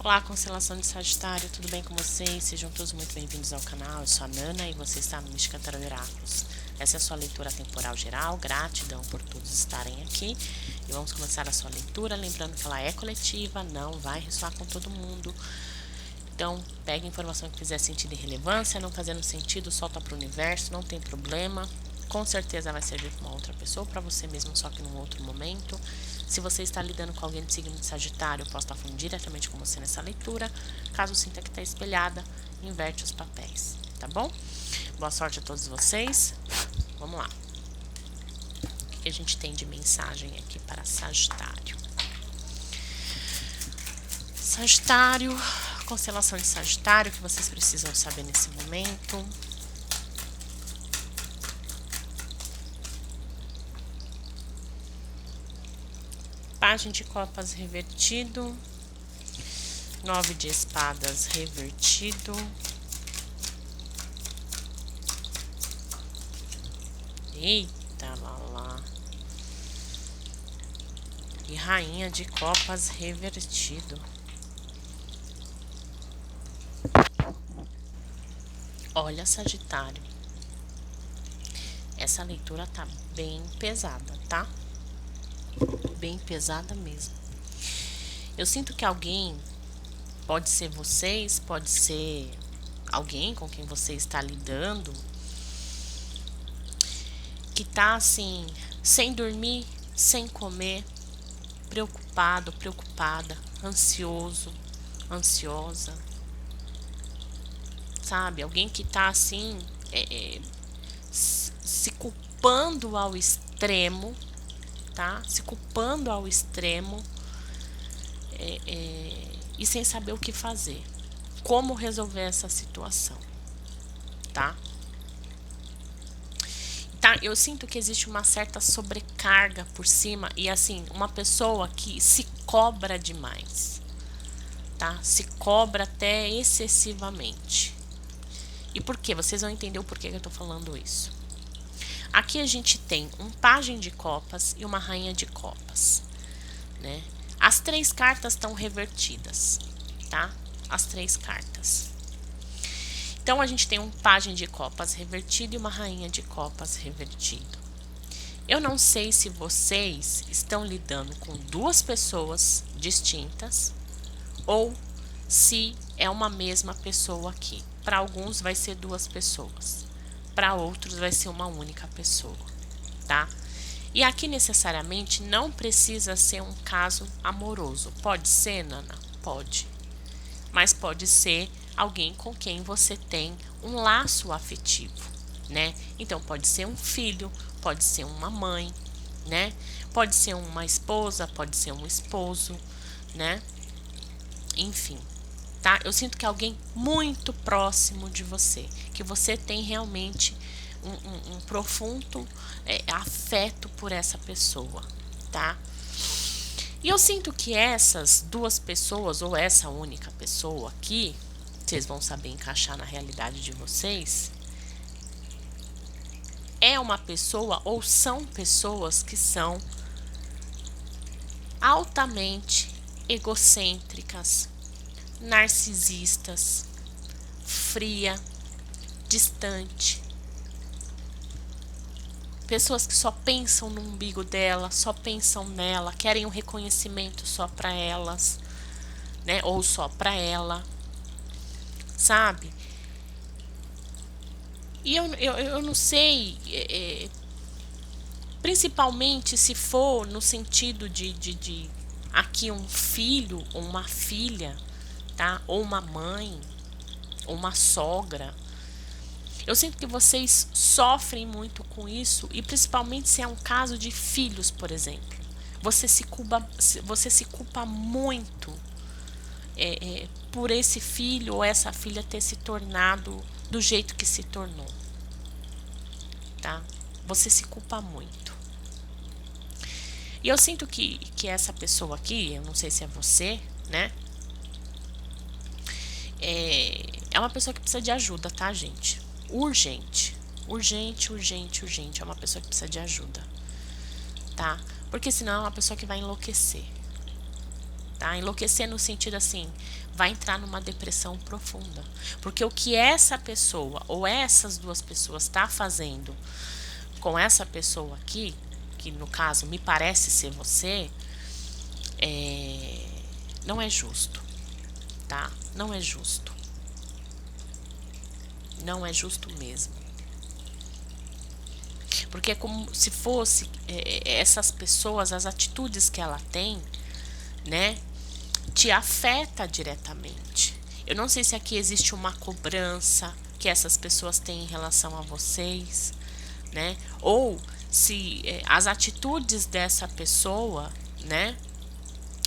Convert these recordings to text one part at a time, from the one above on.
Olá, constelação de Sagitário, tudo bem com vocês? Sejam todos muito bem-vindos ao canal. Eu sou a Nana e você está no Mística Tarot Oráculos. Essa é a sua leitura temporal geral. Gratidão por todos estarem aqui. E vamos começar a sua leitura, lembrando que ela é coletiva, não vai ressoar com todo mundo. Então, pegue a informação que fizer sentido e relevância, não fazendo sentido, solta para o universo, não tem problema. Com certeza vai servir para uma outra pessoa, para você mesmo, só que num outro momento. Se você está lidando com alguém de signo de Sagitário, eu posso estar falando diretamente com você nessa leitura. Caso sinta que está espelhada, inverte os papéis, tá bom? Boa sorte a todos vocês. Vamos lá. O que a gente tem de mensagem aqui para Sagitário? Sagitário, constelação de Sagitário, que vocês precisam saber nesse momento. Pajem de copas revertido, 9 de espadas revertido, eita lá, e rainha de copas revertido. Olha, Sagitário, essa leitura tá bem pesada, tá? Bem pesada mesmo. Eu sinto que alguém, pode ser vocês, pode ser alguém com quem você está lidando, que tá assim, sem dormir, sem comer, preocupado, preocupada, ansioso, ansiosa, sabe? Alguém que tá assim, se culpando ao extremo, tá? Se culpando ao extremo e sem saber o que fazer. Como resolver essa situação, tá? Tá, eu sinto que existe uma certa sobrecarga por cima e assim, uma pessoa que se cobra demais, tá? Se cobra até excessivamente. E por quê? Vocês vão entender o porquê que eu tô falando isso. Aqui a gente tem um pajem de copas e uma rainha de copas, né? As três cartas estão revertidas, tá? As três cartas. Então, a gente tem um pajem de copas revertido e uma rainha de copas revertido. Eu não sei se vocês estão lidando com duas pessoas distintas ou se é uma mesma pessoa aqui. Para alguns vai ser duas pessoas, para outros vai ser uma única pessoa, tá? E aqui necessariamente não precisa ser um caso amoroso. Pode ser, Nana? Pode. Mas pode ser alguém com quem você tem um laço afetivo, né? Então pode ser um filho, pode ser uma mãe, né? Pode ser uma esposa, pode ser um esposo, né? Enfim, tá? Eu sinto que é alguém muito próximo de você, que você tem realmente um profundo afeto por essa pessoa, tá? E eu sinto que essas duas pessoas, ou essa única pessoa aqui, vocês vão saber encaixar na realidade de vocês, é uma pessoa ou são pessoas que são altamente egocêntricas, narcisistas, fria, distante. Pessoas que só pensam no umbigo dela, só pensam nela, querem um reconhecimento só para elas, né? Ou só para ela, sabe? E eu não sei, principalmente se for no sentido de aqui um filho ou uma filha, tá? Ou uma mãe, ou uma sogra. Eu sinto que vocês sofrem muito com isso, e principalmente se é um caso de filhos, por exemplo. Você se culpa muito por esse filho ou essa filha ter se tornado do jeito que se tornou, tá? Você se culpa muito. E eu sinto que essa pessoa aqui, eu não sei se é você, né? É uma pessoa que precisa de ajuda, tá, gente? Urgente. Urgente, urgente, urgente. É uma pessoa que precisa de ajuda, tá? Porque senão é uma pessoa que vai enlouquecer. tá? Enlouquecer no sentido assim, vai entrar numa depressão profunda. Porque o que essa pessoa ou essas duas pessoas tá fazendo com essa pessoa aqui, que no caso me parece ser você, não é justo, tá? Não é justo. Não é justo mesmo. Porque é como se fosse essas pessoas, as atitudes que ela tem, né, te afeta diretamente. Eu não sei se aqui existe uma cobrança que essas pessoas têm em relação a vocês, né? Ou se as atitudes dessa pessoa, né,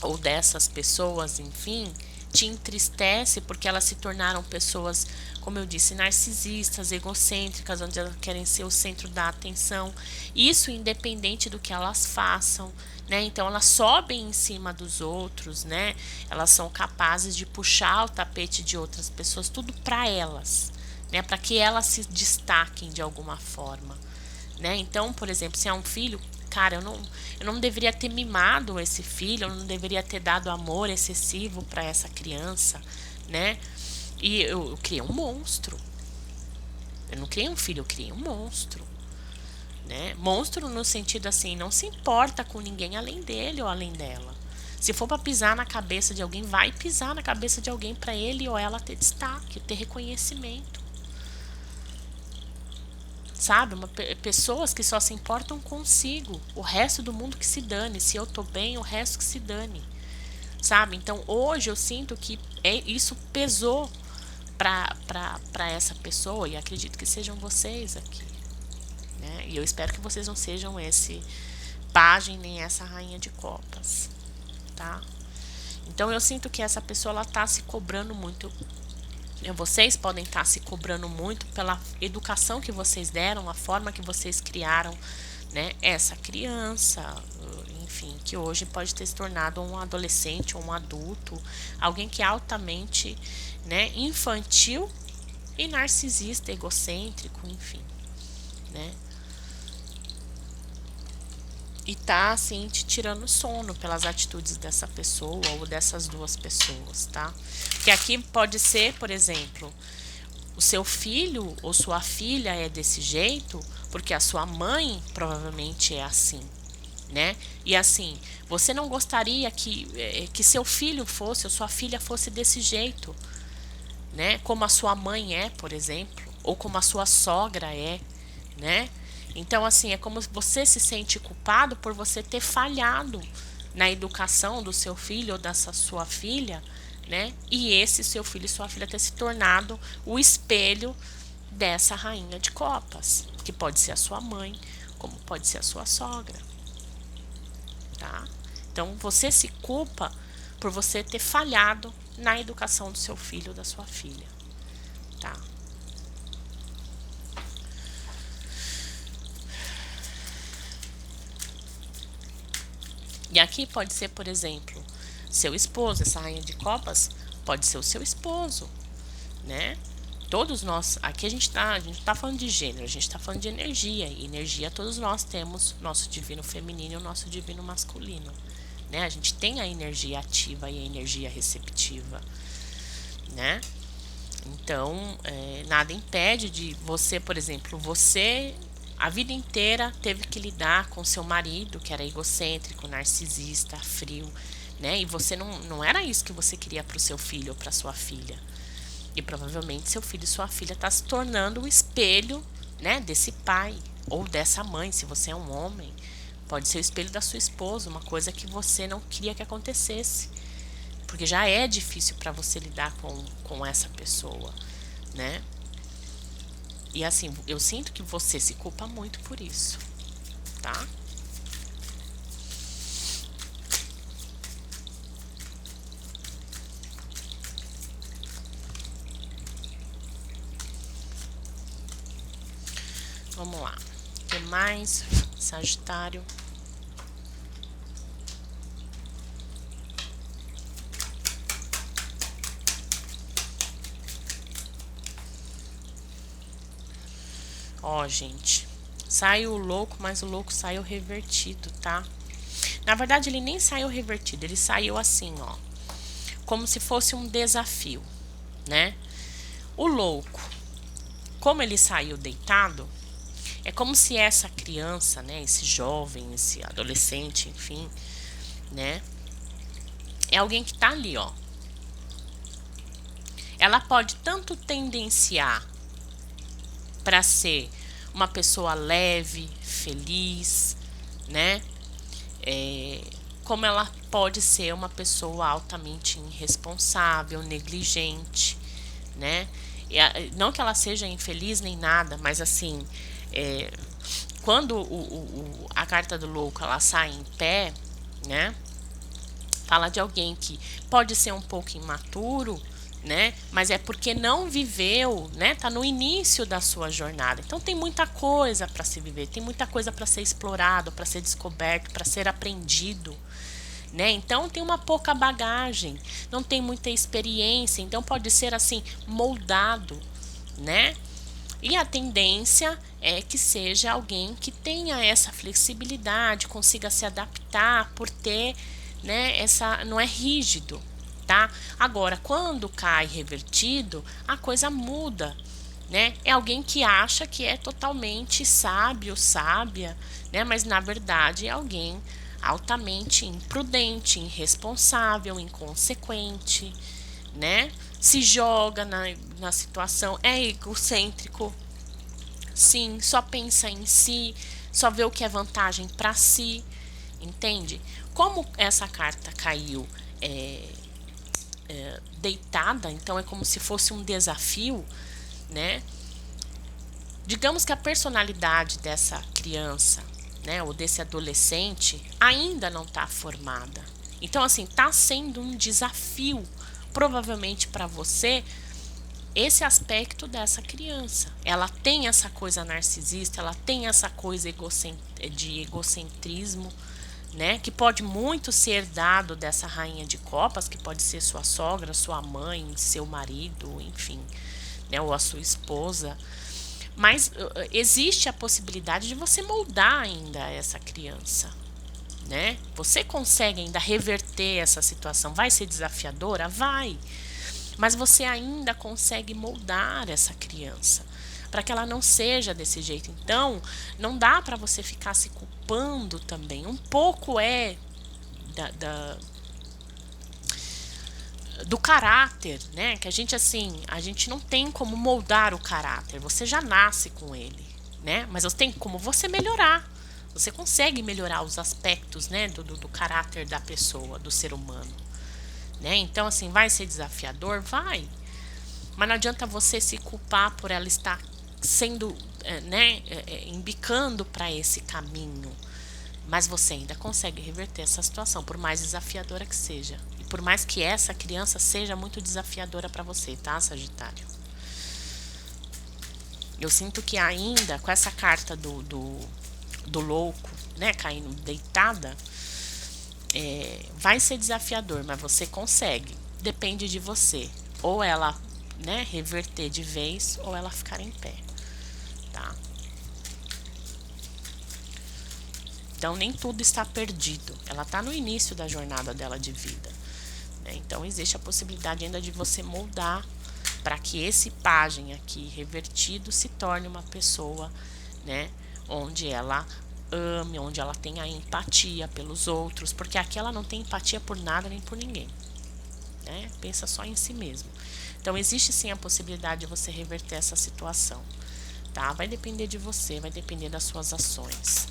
ou dessas pessoas, enfim, te entristece porque elas se tornaram pessoas, como eu disse, narcisistas, egocêntricas, onde elas querem ser o centro da atenção. Isso independente do que elas façam, né? Então elas sobem em cima dos outros, né? Elas são capazes de puxar o tapete de outras pessoas, tudo para elas, né? Para que elas se destaquem de alguma forma, né? Então, por exemplo, se é um filho, cara, eu não deveria ter mimado esse filho, eu não deveria ter dado amor excessivo para essa criança, né? E eu criei um monstro. Eu não criei um filho, eu criei um monstro, né? Monstro no sentido assim, não se importa com ninguém além dele ou além dela. Se for para pisar na cabeça de alguém, vai pisar na cabeça de alguém para ele ou ela ter destaque, ter reconhecimento. Sabe, pessoas que só se importam consigo, o resto do mundo que se dane, se eu tô bem, o resto que se dane, sabe? Então hoje eu sinto que isso pesou para essa pessoa, e acredito que sejam vocês aqui, né? E eu espero que vocês não sejam esse pajem nem essa rainha de copas, tá? Então eu sinto que essa pessoa ela tá se cobrando muito. Vocês podem estar se cobrando muito pela educação que vocês deram, a forma que vocês criaram, né, essa criança, enfim, que hoje pode ter se tornado um adolescente ou um adulto, alguém que é altamente, né, infantil e narcisista, egocêntrico, enfim, né? E tá assim te tirando sono pelas atitudes dessa pessoa ou dessas duas pessoas, tá? Porque aqui pode ser, por exemplo, o seu filho ou sua filha é desse jeito porque a sua mãe provavelmente é assim, né? E assim, você não gostaria que seu filho fosse ou sua filha fosse desse jeito, né? Como a sua mãe é, por exemplo, ou como a sua sogra é, né? Então, assim, é como se você se sente culpado por você ter falhado na educação do seu filho ou dessa sua filha, né? E esse seu filho e sua filha ter se tornado o espelho dessa rainha de copas, que pode ser a sua mãe, como pode ser a sua sogra, tá? Então, você se culpa por você ter falhado na educação do seu filho ou da sua filha, tá? E aqui pode ser, por exemplo, seu esposo, essa rainha de copas pode ser o seu esposo, né? Todos nós, aqui a gente tá falando de gênero, a gente tá falando de energia, e energia todos nós temos, nosso divino feminino e o nosso divino masculino, né? A gente tem a energia ativa e a energia receptiva, né? Então, nada impede de você, por exemplo, você a vida inteira teve que lidar com seu marido, que era egocêntrico, narcisista, frio, né? E você não era isso que você queria para o seu filho ou para sua filha. E provavelmente seu filho e sua filha tá se tornando o espelho, né, desse pai ou dessa mãe, se você é um homem. Pode ser o espelho da sua esposa, uma coisa que você não queria que acontecesse. Porque já é difícil para você lidar com essa pessoa, né? E assim, eu sinto que você se culpa muito por isso, tá? Vamos lá. O que mais? Sagitário. Ó, gente. Sai o louco, mas o louco sai o revertido, tá? Na verdade, ele nem saiu revertido, ele saiu assim, ó, como se fosse um desafio, né? O louco, como ele saiu deitado, é como se essa criança, né, esse jovem, esse adolescente, enfim, né, é alguém que tá ali, ó. Ela pode tanto tendenciar para ser uma pessoa leve, feliz, né, como ela pode ser uma pessoa altamente irresponsável, negligente, né? Não que ela seja infeliz nem nada, mas assim, quando a carta do louco ela sai em pé, né? Fala de alguém que pode ser um pouco imaturo, né? Mas é porque não viveu, né? Tá no início da sua jornada. Então tem muita coisa para se viver, tem muita coisa para ser explorado, para ser descoberto, para ser aprendido, né? Então tem uma pouca bagagem, não tem muita experiência, então pode ser assim moldado, né? E a tendência é que seja alguém que tenha essa flexibilidade, consiga se adaptar por ter, né, essa não é rígido, tá? Agora, quando cai revertido, a coisa muda, né? É alguém que acha que é totalmente sábio, sábia, né? Mas na verdade é alguém altamente imprudente, irresponsável, inconsequente, né? Se joga na situação, é egocêntrico, sim, só pensa em si, só vê o que é vantagem para si, entende? Como essa carta caiu deitada, então é como se fosse um desafio, né? Digamos que a personalidade dessa criança, né, ou desse adolescente ainda não está formada. Então, assim, está sendo um desafio, provavelmente para você, esse aspecto dessa criança. Ela tem essa coisa narcisista, ela tem essa coisa de egocentrismo, né, que pode muito ser dado dessa rainha de copas, que pode ser sua sogra, sua mãe, seu marido, enfim, né, ou a sua esposa. Mas existe a possibilidade de você moldar ainda essa criança, né? Você consegue ainda reverter essa situação. Vai ser desafiadora? Vai. Mas você ainda consegue moldar essa criança para que ela não seja desse jeito. Então, não dá para você ficar se culpando também. Um pouco do caráter, né? Que a gente assim, a gente não tem como moldar o caráter. Você já nasce com ele, né? Mas tem como você melhorar. Você consegue melhorar os aspectos, né, do caráter da pessoa, do ser humano, né? Então assim, vai ser desafiador, vai. Mas não adianta você se culpar por ela estar sendo, né, embicando para esse caminho. Mas você ainda consegue reverter essa situação, por mais desafiadora que seja. E por mais que essa criança seja muito desafiadora para você, tá, Sagitário? Eu sinto que ainda, com essa carta do louco, né, caindo deitada, vai ser desafiador, mas você consegue. Depende de você. Ou ela, né, reverter de vez, ou ela ficar em pé, tá? Então, nem tudo está perdido. Ela está no início da jornada dela de vida, né? Então, existe a possibilidade ainda de você moldar para que esse pajem aqui revertido se torne uma pessoa, né, onde ela ame, onde ela tenha empatia pelos outros, porque aqui ela não tem empatia por nada nem por ninguém, né? Pensa só em si mesmo. Então, existe sim a possibilidade de você reverter essa situação, tá? Vai depender de você, vai depender das suas ações.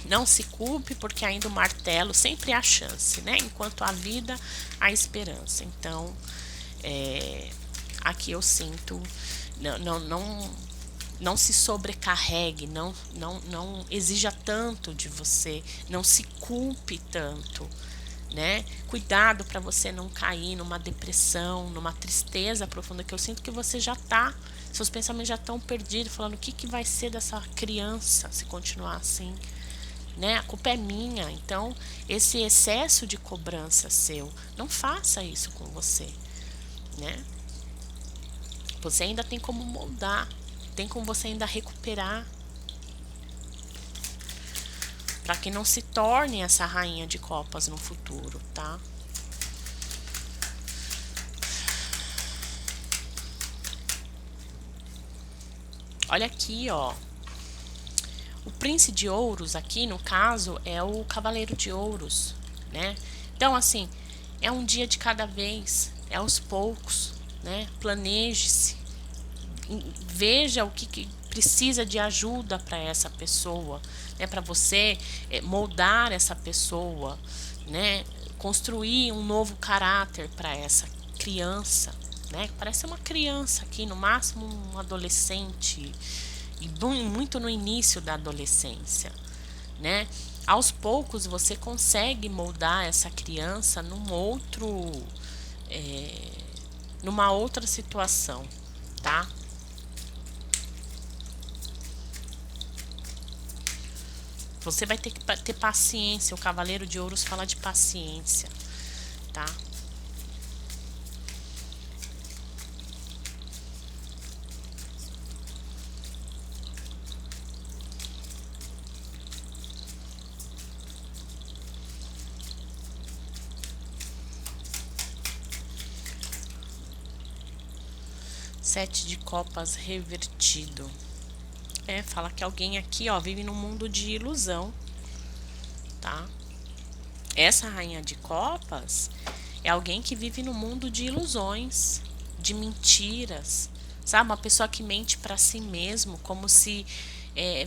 Não se culpe, porque ainda o martelo sempre há chance, né? Enquanto há vida, há esperança. Então, aqui eu sinto, não se sobrecarregue, não exija tanto de você, não se culpe tanto, né? Cuidado para você não cair numa depressão, numa tristeza profunda, que eu sinto que você já tá, seus pensamentos já estão perdidos, falando o que vai ser dessa criança se continuar assim, né? A culpa é minha. Então, esse excesso de cobrança seu, não faça isso com você, né? Você ainda tem como moldar, tem como você ainda recuperar, para que não se torne essa rainha de copas no futuro, tá? Olha aqui, ó. O príncipe de ouros aqui, no caso, é o cavaleiro de ouros, né? Então, assim, é um dia de cada vez, é aos poucos, né? Planeje-se, veja o que precisa de ajuda para essa pessoa, né? Para você moldar essa pessoa, né? Construir um novo caráter para essa criança, né? Parece uma criança aqui, no máximo um adolescente, e muito no início da adolescência, né? Aos poucos você consegue moldar essa criança numa outra situação, tá? Você vai ter que ter paciência. O Cavaleiro de Ouros fala de paciência, tá? Sete de copas revertido. Fala que alguém aqui, ó, vive num mundo de ilusão, tá? Essa rainha de copas é alguém que vive no mundo de ilusões, de mentiras, sabe? Uma pessoa que mente para si mesmo, como se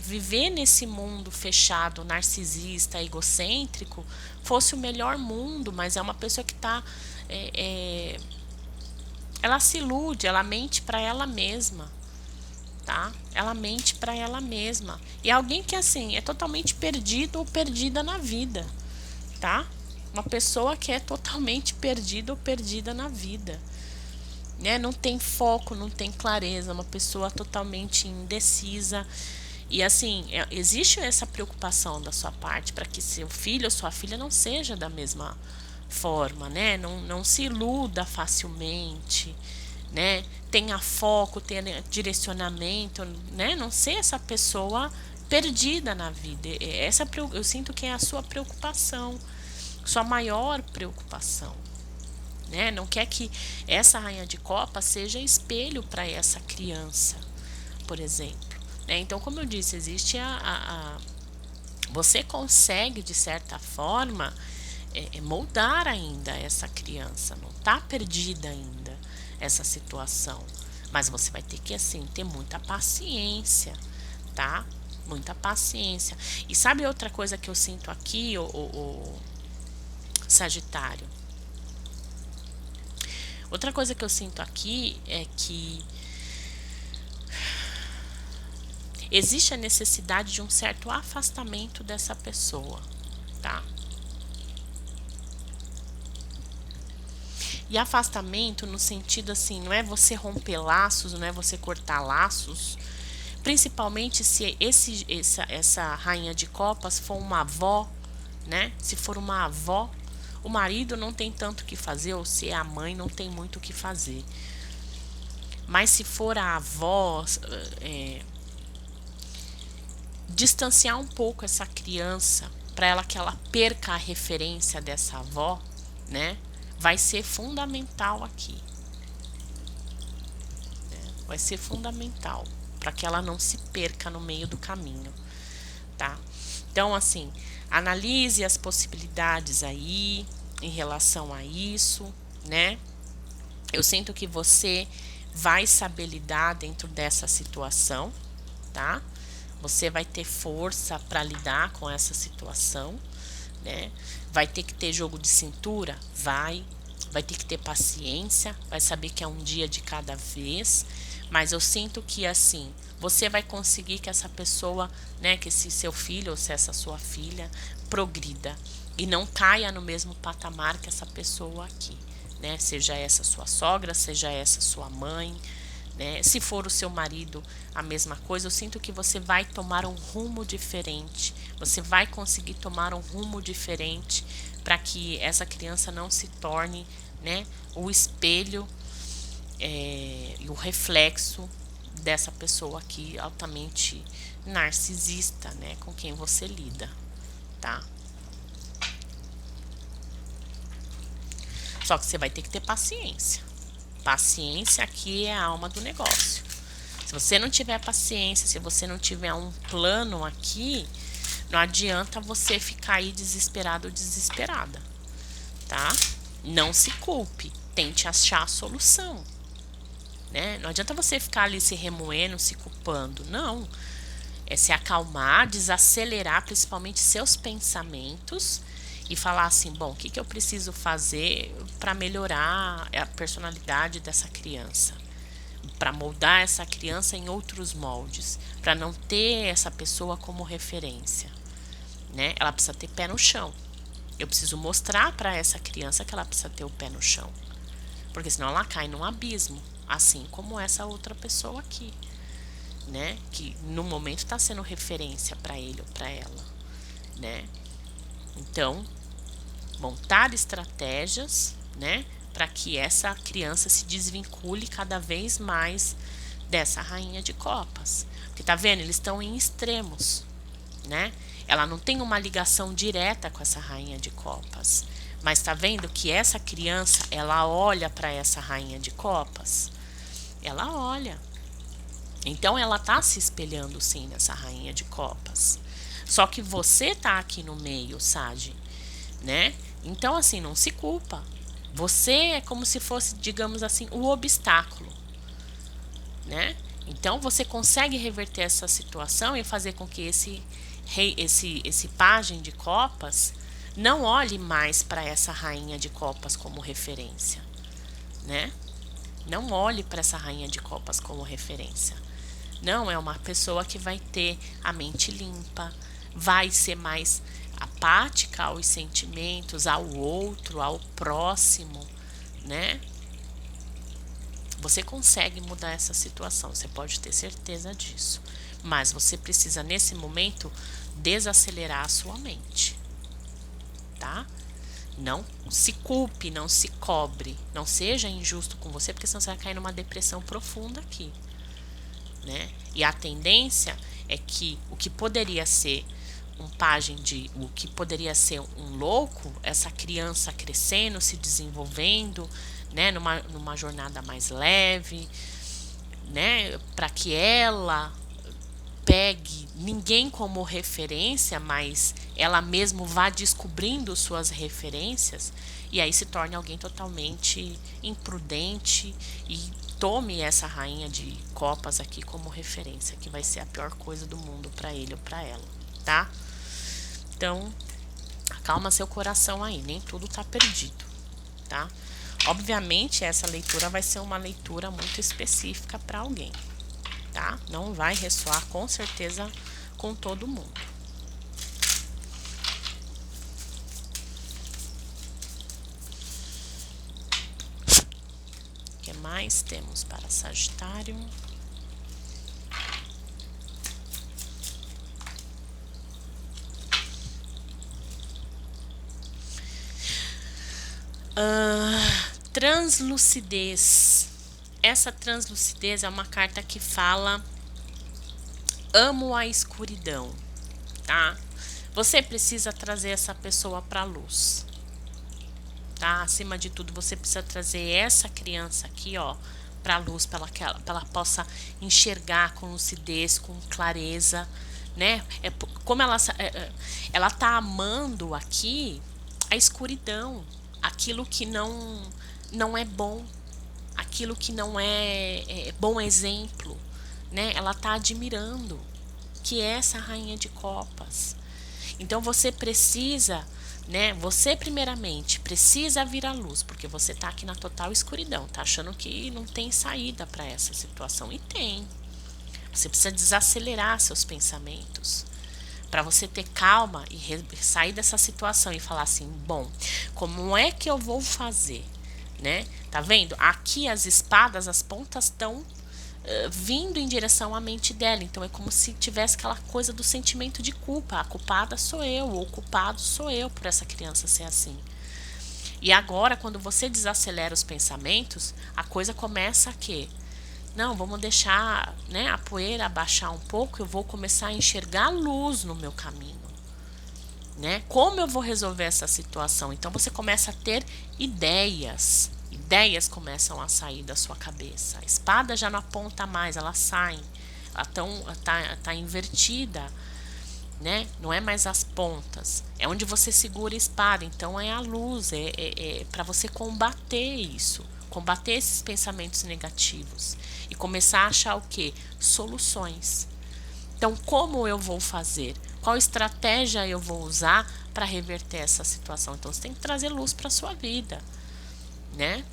viver nesse mundo fechado, narcisista, egocêntrico, fosse o melhor mundo, mas é uma pessoa que tá ela se ilude, ela mente para ela mesma, tá? Ela mente para ela mesma. E alguém que, assim, é totalmente perdido ou perdida na vida, tá? Uma pessoa que é totalmente perdida ou perdida na vida, né? Não tem foco, não tem clareza, uma pessoa totalmente indecisa. E assim, existe essa preocupação da sua parte para que seu filho ou sua filha não seja da mesma forma, né? Não se iluda facilmente, né? Tenha foco, tenha direcionamento, né? Não ser essa pessoa perdida na vida. Eu sinto que é a sua preocupação, sua maior preocupação, né? Não quer que essa rainha de copas seja espelho para essa criança, por exemplo, né? Então, como eu disse, existe você consegue, de certa forma, moldar ainda essa criança, não está perdida ainda essa situação, mas você vai ter que, assim, ter muita paciência, tá? Muita paciência. E sabe outra coisa que eu sinto aqui, o Sagitário? Outra coisa que eu sinto aqui é que existe a necessidade de um certo afastamento dessa pessoa, tá? E afastamento no sentido, assim, não é você romper laços, não é você cortar laços, principalmente se essa rainha de copas for uma avó, né? Se for uma avó, o marido não tem tanto o que fazer, ou se é a mãe, não tem muito o que fazer. Mas se for a avó, distanciar um pouco essa criança para ela que ela perca a referência dessa avó, né? Vai ser fundamental aqui, né? Vai ser fundamental para que ela não se perca no meio do caminho, tá? Então, assim, analise as possibilidades aí em relação a isso, né? Eu sinto que você vai saber lidar dentro dessa situação, tá? Você vai ter força para lidar com essa situação, né? Vai ter que ter jogo de cintura? Vai ter que ter paciência, vai saber que é um dia de cada vez, mas eu sinto que, assim, você vai conseguir que essa pessoa, né, que esse seu filho ou se essa sua filha progrida e não caia no mesmo patamar que essa pessoa aqui, né? Seja essa sua sogra, seja essa sua mãe, né? Se for o seu marido, a mesma coisa. Eu sinto que você vai tomar um rumo diferente, você vai conseguir tomar um rumo diferente para que essa criança não se torne, né, o espelho e o reflexo dessa pessoa aqui altamente narcisista, né, com quem você lida, tá? Só que você vai ter que ter paciência. Paciência aqui é a alma do negócio. Se você não tiver paciência, se você não tiver um plano aqui, não adianta você ficar aí desesperado ou desesperada, tá? Não se culpe, tente achar a solução, né? Não adianta você ficar ali se remoendo, se culpando, não. É se acalmar, desacelerar principalmente seus pensamentos e falar assim, bom, o que eu preciso fazer para melhorar a personalidade dessa criança? Para moldar essa criança em outros moldes, para não ter essa pessoa como referência, né? Ela precisa ter pé no chão. Eu preciso mostrar para essa criança que ela precisa ter o pé no chão, porque senão ela cai num abismo, assim como essa outra pessoa aqui, né? Que no momento está sendo referência para ele ou para ela, né? Então, montar estratégias, né? Para que essa criança se desvincule cada vez mais dessa rainha de copas. Porque tá vendo? Eles estão em extremos, né? Ela não tem uma ligação direta com essa rainha de copas. Mas tá vendo que essa criança, ela olha para essa rainha de copas? Ela olha. Então ela tá se espelhando sim nessa rainha de copas. Só que você tá aqui no meio, Sage, né? Então assim, não se culpa. Você é como se fosse, digamos assim, o obstáculo, né? Então você consegue reverter essa situação e fazer com que esse rei, esse pajem de copas não olhe mais para essa rainha de copas como referência, né? Não olhe para essa rainha de copas como referência. Não, é uma pessoa que vai ter a mente limpa, vai ser mais apática aos sentimentos, ao outro, ao próximo, né? Você consegue mudar essa situação, você pode ter certeza disso. Mas você precisa, nesse momento, desacelerar a sua mente, tá? Não se culpe, não se cobre, não seja injusto com você, porque senão você vai cair numa depressão profunda aqui, né? E a tendência é que o que poderia ser o que poderia ser um louco, essa criança crescendo, se desenvolvendo, né, numa jornada mais leve, né, para que ela pegue ninguém como referência, mas ela mesmo vá descobrindo suas referências e aí se torne alguém totalmente imprudente e tome essa rainha de copas aqui como referência, que vai ser a pior coisa do mundo para ele ou para ela, tá? Então, acalma seu coração aí, nem tudo tá perdido, tá? Obviamente, essa leitura vai ser uma leitura muito específica para alguém, tá? Não vai ressoar com certeza com todo mundo. O que mais temos para Sagitário? Translucidez. Essa translucidez é uma carta que fala: amo a escuridão, tá? Você precisa trazer essa pessoa para a luz, tá? Acima de tudo, você precisa trazer essa criança aqui, ó, para a luz, para ela possa enxergar com lucidez, com clareza, né? Como ela tá amando aqui a escuridão, aquilo que não é bom, aquilo que não é bom exemplo, né? Ela tá admirando, que é essa rainha de copas. Então você precisa, né? Você primeiramente precisa vir à luz, porque você tá aqui na total escuridão, tá achando que não tem saída para essa situação, e tem. Você precisa desacelerar seus pensamentos para você ter calma e sair dessa situação e falar assim, bom, como é que eu vou fazer, né? Tá vendo? Aqui as espadas, as pontas estão vindo em direção à mente dela, então é como se tivesse aquela coisa do sentimento de culpa, a culpada sou eu, ou o culpado sou eu por essa criança ser assim. E agora, quando você desacelera os pensamentos, a coisa começa a quê? Não, vamos deixar, né, a poeira abaixar um pouco, eu vou começar a enxergar luz no meu caminho, né? Como eu vou resolver essa situação? Então você começa a ter ideias. Ideias começam a sair da sua cabeça. A espada já não aponta mais, elas saem. Ela tá invertida, né? Não é mais as pontas. É onde você segura a espada. Então é a luz. É para você combater isso. Combater esses pensamentos negativos. E começar a achar o quê? Soluções. Então, como eu vou fazer? Qual estratégia eu vou usar para reverter essa situação? Então, você tem que trazer luz para a sua vida, né?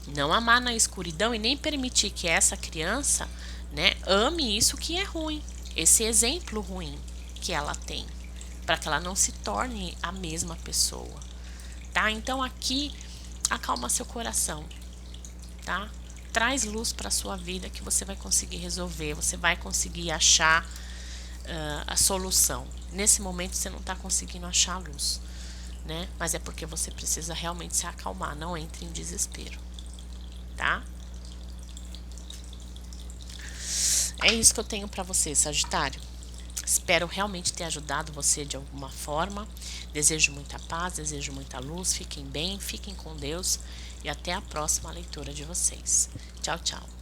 Não amar na escuridão e nem permitir que essa criança, né, ame isso que é ruim, esse exemplo ruim que ela tem, para que ela não se torne a mesma pessoa, tá? Então, aqui, acalma seu coração, tá? Traz luz para a sua vida que você vai conseguir resolver, você vai conseguir achar a solução. Nesse momento você não está conseguindo achar a luz, né? Mas é porque você precisa realmente se acalmar, não entre em desespero, tá? É isso que eu tenho para você, Sagitário. Espero realmente ter ajudado você de alguma forma. Desejo muita paz, desejo muita luz. Fiquem bem, fiquem com Deus e até a próxima leitura de vocês. Tchau, tchau.